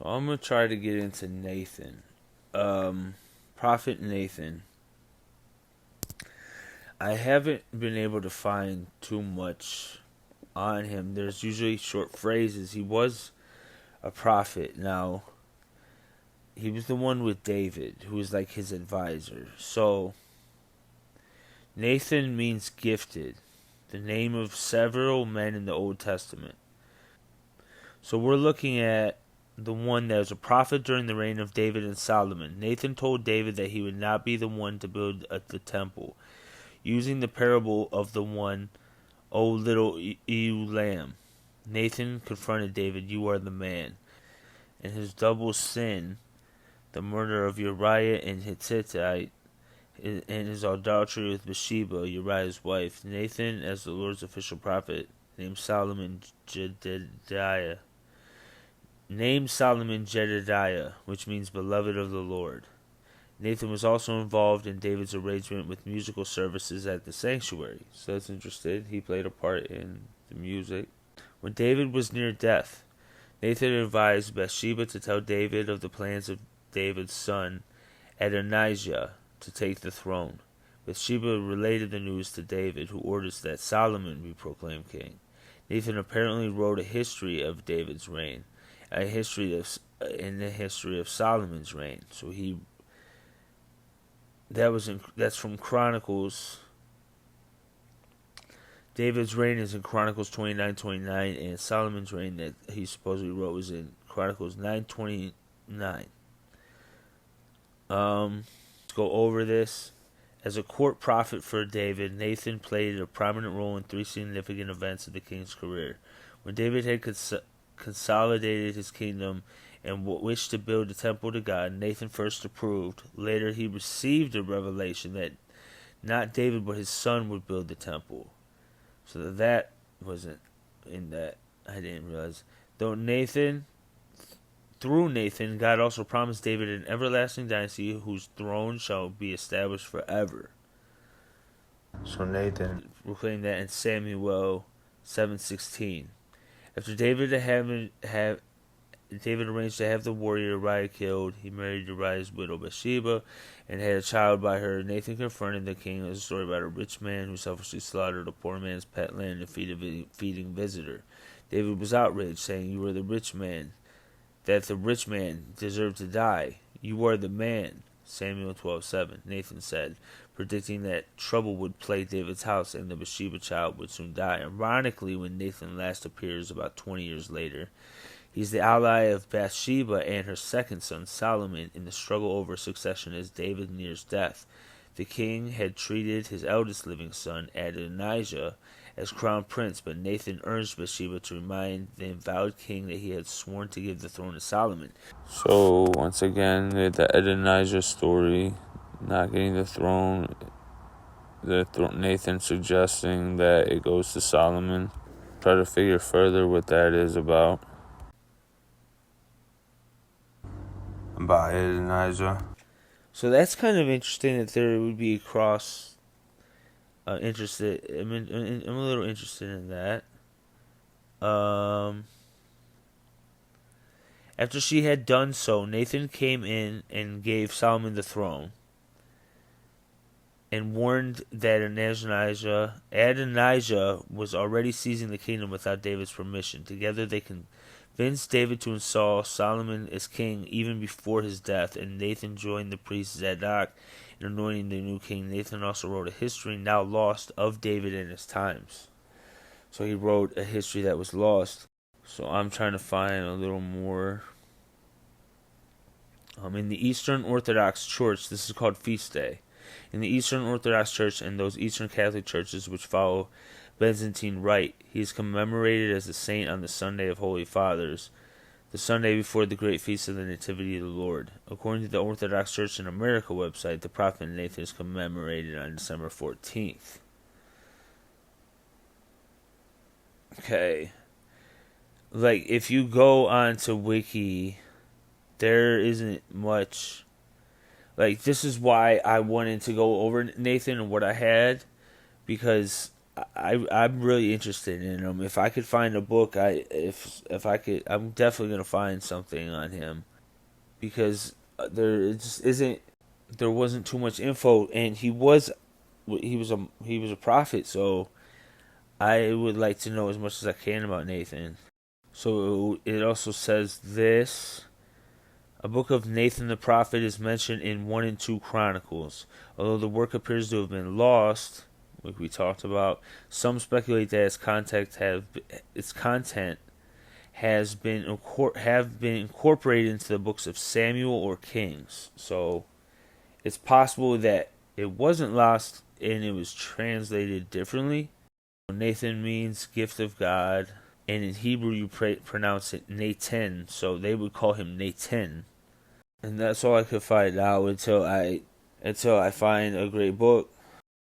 So I'm gonna try to get into Nathan. Prophet Nathan. I haven't been able to find too much on him. There's usually short phrases. He was a prophet. Now, he was the one with David, who was like his advisor. So, Nathan means gifted, the name of several men in the Old Testament. So, we're looking at the one that was a prophet during the reign of David and Solomon. Nathan told David that he would not be the one to build the temple, using the parable of the one, O little ewe lamb. Nathan confronted David, "You are the man." And his double sin, the murder of Uriah and Hittite, and his adultery with Bathsheba, Uriah's wife. Nathan, as the Lord's official prophet, named Solomon Jedediah. Which means beloved of the Lord. Nathan was also involved in David's arrangement with musical services at the sanctuary. So that's interesting. He played a part in the music. When David was near death, Nathan advised Bathsheba to tell David of the plans of David's son, Adonijah, to take the throne. Bathsheba related the news to David, who orders that Solomon be proclaimed king. Nathan apparently wrote a history of David's reign, a history of in the history of Solomon's reign. So that's from Chronicles. David's reign is in Chronicles 29:29, and Solomon's reign that he supposedly wrote was in Chronicles 9:29. Let's go over this. As a court prophet for David, Nathan played a prominent role in three significant events of the king's career. When David had consolidated his kingdom and wished to build a temple to God, Nathan first approved. Later, he received a revelation that not David but his son would build the temple. So that wasn't in that. I didn't realize. Through Nathan, God also promised David an everlasting dynasty whose throne shall be established forever. So Nathan proclaimed that in Samuel 7:16. After David arranged to have the warrior Uriah killed. He married Uriah's widow Bathsheba and had a child by her. Nathan confronted the king with a story about a rich man who selfishly slaughtered a poor man's pet lamb to feed a feeding visitor. David was outraged, saying, "You are the rich man, that the rich man deserved to die. You are the man." Samuel 12:7. Nathan said, predicting that trouble would plague David's house and the Bathsheba child would soon die. Ironically, when Nathan last appears about 20 years later, he's the ally of Bathsheba and her second son, Solomon, in the struggle over succession as David nears death. The king had treated his eldest living son, Adonijah, as crown prince, but Nathan urged Bathsheba to remind the invalid king that he had sworn to give the throne to Solomon. So, once again, the Adonijah story, not getting the throne, Nathan suggesting that it goes to Solomon. Try to figure further what that is about Adonijah. So that's kind of interesting that there would be a cross. Interested. I'm a little interested in that. After she had done so, Nathan came in and gave Solomon the throne, and warned that Adonijah was already seizing the kingdom without David's permission. Together, they convinced David to install Solomon as king even before his death, and Nathan joined the priest Zadok in anointing the new king. Nathan also wrote a history now lost of David and his times. So he wrote a history that was lost. So I'm trying to find a little more. In the Eastern Orthodox Church, this is called Feast Day. In the Eastern Orthodox Church and those Eastern Catholic churches which follow Byzantine Rite, he is commemorated as a saint on the Sunday of Holy Fathers, the Sunday before the great feast of the Nativity of the Lord. According to the Orthodox Church in America website, the prophet Nathan is commemorated on December 14th. Okay. Like, if you go onto Wiki, there isn't much. Like, this is why I wanted to go over Nathan and what I had, because I'm really interested in him. If I could find a book, if I could, I'm definitely gonna find something on him because there just isn't there wasn't too much info, and he was a prophet, so I would like to know as much as I can about Nathan. So it also says this. A book of Nathan the prophet is mentioned in 1 and 2 Chronicles. Although the work appears to have been lost, like we talked about, some speculate that its content have been incorporated into the books of Samuel or Kings. So it's possible that it wasn't lost and it was translated differently. Nathan means gift of God, and in Hebrew you pronounce it Nathan, so they would call him Nathan. And that's all I could find out until I find a great book.